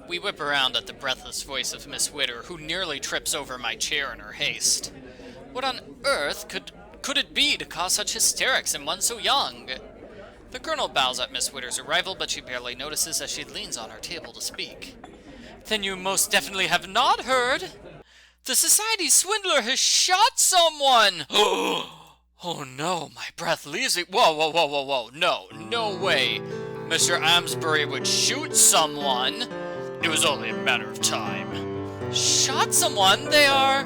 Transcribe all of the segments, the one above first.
We whip around at the breathless voice of Miss Witter, who nearly trips over my chair in her haste. What on earth could it be to cause such hysterics in one so young? The Colonel bows at Miss Witter's arrival, but she barely notices as she leans on her table to speak. Then you most definitely have not heard? The Society Swindler has shot someone! Oh no, my breath leaves me. Whoa. No way. Mr. Amesbury would shoot someone. It was only a matter of time. Shot someone? They are...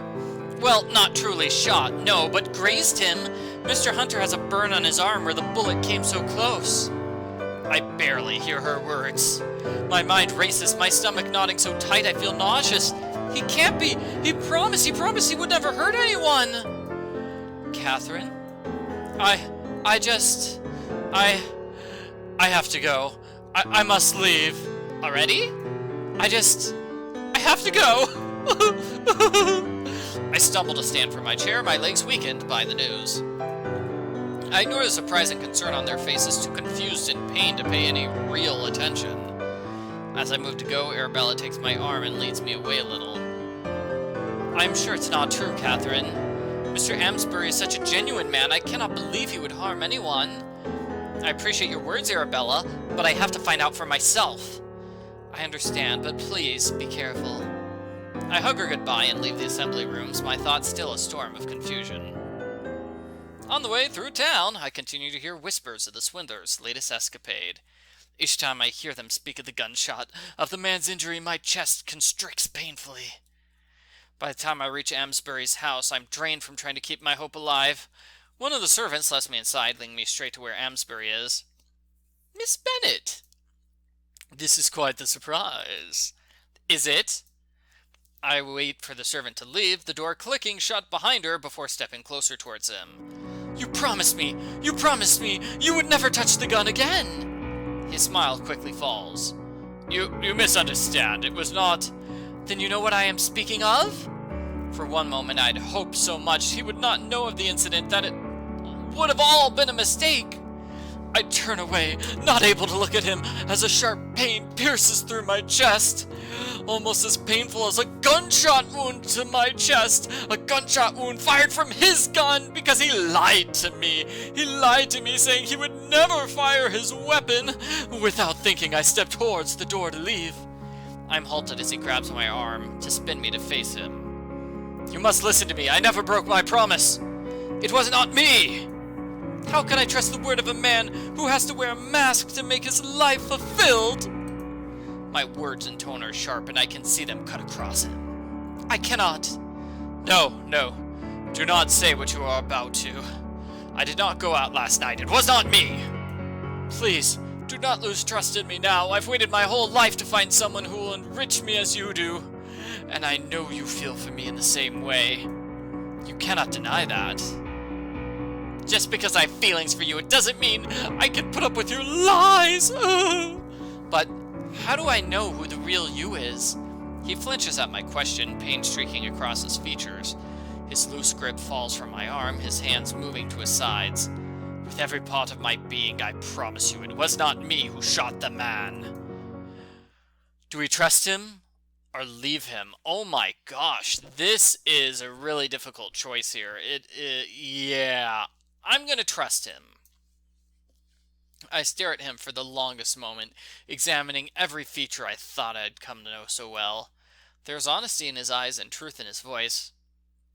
Well, not truly shot, no, but grazed him. Mr. Hunter has a burn on his arm where the bullet came so close. I barely hear her words. My mind races, my stomach knotting so tight I feel nauseous. He can't be. He promised he would never hurt anyone. Catherine? I have to go. I must leave. Already? I have to go. I stumble to stand from my chair, my legs weakened by the news. I ignore the surprise and concern on their faces, too confused and pained to pay any real attention. As I move to go, Arabella takes my arm and leads me away a little. I'm sure it's not true, Catherine. Mr. Amesbury is such a genuine man, I cannot believe he would harm anyone. I appreciate your words, Arabella, but I have to find out for myself. I understand, but please, be careful. I hug her goodbye and leave the assembly rooms, my thoughts still a storm of confusion. On the way through town, I continue to hear whispers of the swindler's latest escapade. Each time I hear them speak of the gunshot, of the man's injury, my chest constricts painfully. By the time I reach Amesbury's house, I'm drained from trying to keep my hope alive. One of the servants lets me inside, leading me straight to where Amesbury is. Miss Bennet! This is quite the surprise. Is it? I wait for the servant to leave, the door clicking shut behind her before stepping closer towards him. You promised me you would never touch the gun again! His smile quickly falls. You misunderstand. It was not... Then you know what I am speaking of? For one moment I'd hoped so much he would not know of the incident that it would have all been a mistake. I turn away, not able to look at him, as a sharp pain pierces through my chest. Almost as painful as a gunshot wound to my chest. A gunshot wound fired from his gun because he lied to me. He lied to me, saying he would never fire his weapon. Without thinking, I step towards the door to leave. I'm halted as he grabs my arm to spin me to face him. You must listen to me. I never broke my promise. It was not me. How can I trust the word of a man who has to wear a mask to make his life fulfilled? My words and tone are sharp, and I can see them cut across him. I cannot. No. Do not say what you are about to. I did not go out last night. It was not me. Please, do not lose trust in me now. I've waited my whole life to find someone who will enrich me as you do. And I know you feel for me in the same way. You cannot deny that. Just because I have feelings for you, it doesn't mean I can put up with your lies. But how do I know who the real you is? He flinches at my question, pain streaking across his features. His loose grip falls from my arm, his hands moving to his sides. With every part of my being, I promise you, it was not me who shot the man. Do we trust him or leave him? Oh my gosh, this is a really difficult choice here. Yeah, I'm gonna trust him. I stare at him for the longest moment, examining every feature I thought I'd come to know so well. There's honesty in his eyes and truth in his voice.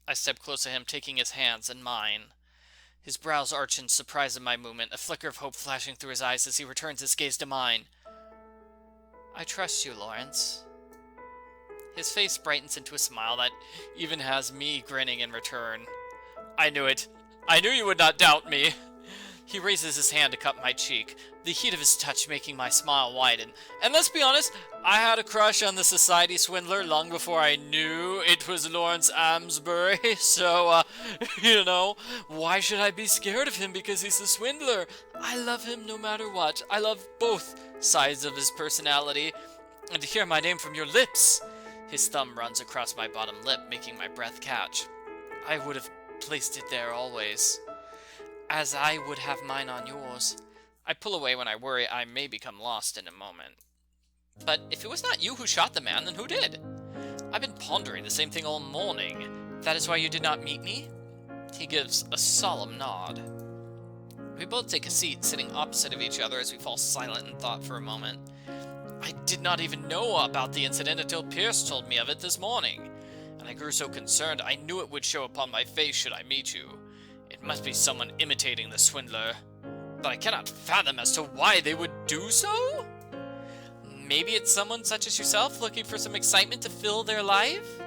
I step close to him, taking his hands in mine. His brows arch in surprise at my movement, a flicker of hope flashing through his eyes as he returns his gaze to mine. I trust you, Laurence. His face brightens into a smile that even has me grinning in return. I knew it. I knew you would not doubt me. He raises his hand to cup my cheek, the heat of his touch making my smile widen. And let's be honest, I had a crush on the Society Swindler long before I knew it was Laurence Amesbury, so, why should I be scared of him because he's a swindler? I love him no matter what. I love both sides of his personality. And to hear my name from your lips... His thumb runs across my bottom lip, making my breath catch. I would have placed it there always, as I would have mine on yours. I pull away when I worry I may become lost in a moment. But if it was not you who shot the man, then who did? I've been pondering the same thing all morning. That is why you did not meet me? He gives a solemn nod. We both take a seat, sitting opposite of each other as we fall silent in thought for a moment. I did not even know about the incident until Pierce told me of it this morning, and I grew so concerned I knew it would show upon my face should I meet you. It must be someone imitating the swindler, but I cannot fathom as to why they would do so? Maybe it's someone such as yourself looking for some excitement to fill their life?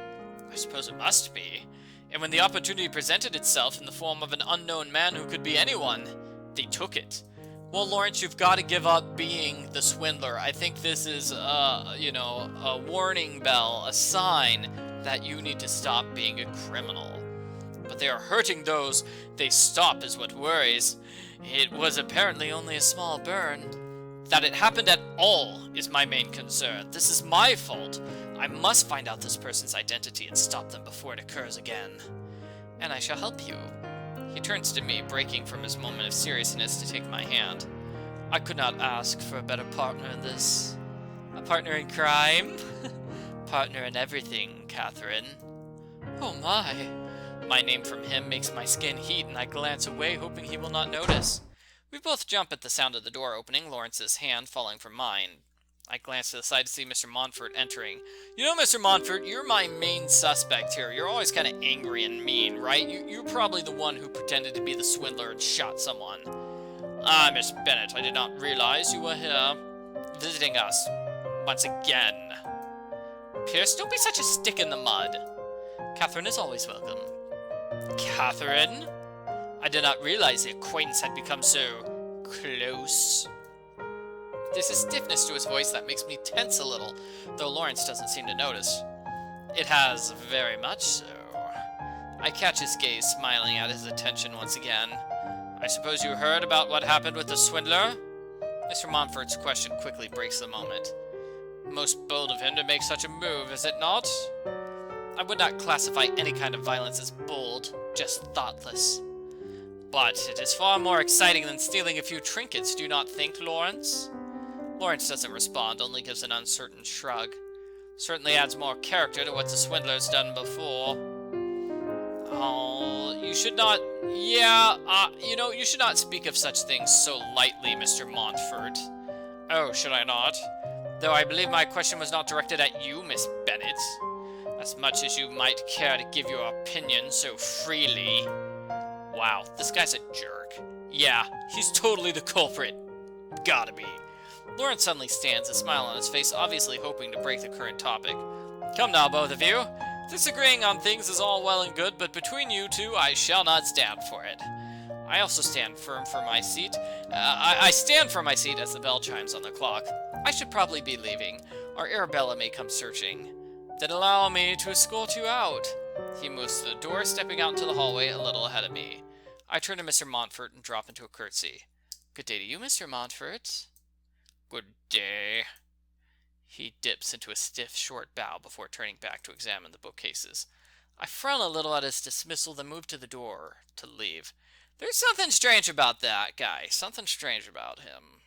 I suppose it must be. And when the opportunity presented itself in the form of an unknown man who could be anyone, they took it. Well, Laurence, you've got to give up being the swindler. I think this is, a warning bell, a sign that you need to stop being a criminal. But they are hurting those they stop is what worries. It was apparently only a small burn. That it happened at all is my main concern. This is my fault. I must find out this person's identity and stop them before it occurs again. And I shall help you. He turns to me, breaking from his moment of seriousness to take my hand. I could not ask for a better partner in this. A partner in crime? Partner in everything, Catherine. Oh my. My name from him makes my skin heat, and I glance away, hoping he will not notice. We both jump at the sound of the door opening, Lawrence's hand falling from mine. I glance to the side to see Mr. Montfort entering. You know, Mr. Montfort, you're my main suspect here. You're always kind of angry and mean, right? You're probably the one who pretended to be the swindler and shot someone. Ah, Miss Bennet, I did not realize you were here, visiting us once again. Pierce, don't be such a stick in the mud. Catherine is always welcome. Catherine? I did not realize the acquaintance had become so close. There's a stiffness to his voice that makes me tense a little, though Laurence doesn't seem to notice. It has, very much so. I catch his gaze, smiling at his attention once again. I suppose you heard about what happened with the swindler? Mr. Montfort's question quickly breaks the moment. Most bold of him to make such a move, is it not? I would not classify any kind of violence as bold, just thoughtless. But it is far more exciting than stealing a few trinkets, do you not think, Laurence? Laurence doesn't respond, only gives an uncertain shrug. Certainly adds more character to what the swindler's done before. Oh, you should not... you should not speak of such things so lightly, Mr. Montfort. Oh, should I not? Though I believe my question was not directed at you, Miss Bennet. As much as you might care to give your opinion so freely. Wow, this guy's a jerk. Yeah, he's totally the culprit. Gotta be. Laurence suddenly stands, a smile on his face, obviously hoping to break the current topic. Come now, both of you. Disagreeing on things is all well and good, but between you two, I shall not stand for it. I also stand firm for my seat. I stand for my seat as the bell chimes on the clock. I should probably be leaving. Our Arabella may come searching. Then allow me to escort you out. He moves to the door, stepping out into the hallway a little ahead of me. I turn to Mr. Montfort and drop into a curtsy. Good day to you, Mr. Montfort. Good day. He dips into a stiff, short bow before turning back to examine the bookcases. I frown a little at his dismissal, then move to the door to leave. There's something strange about that guy. Something strange about him.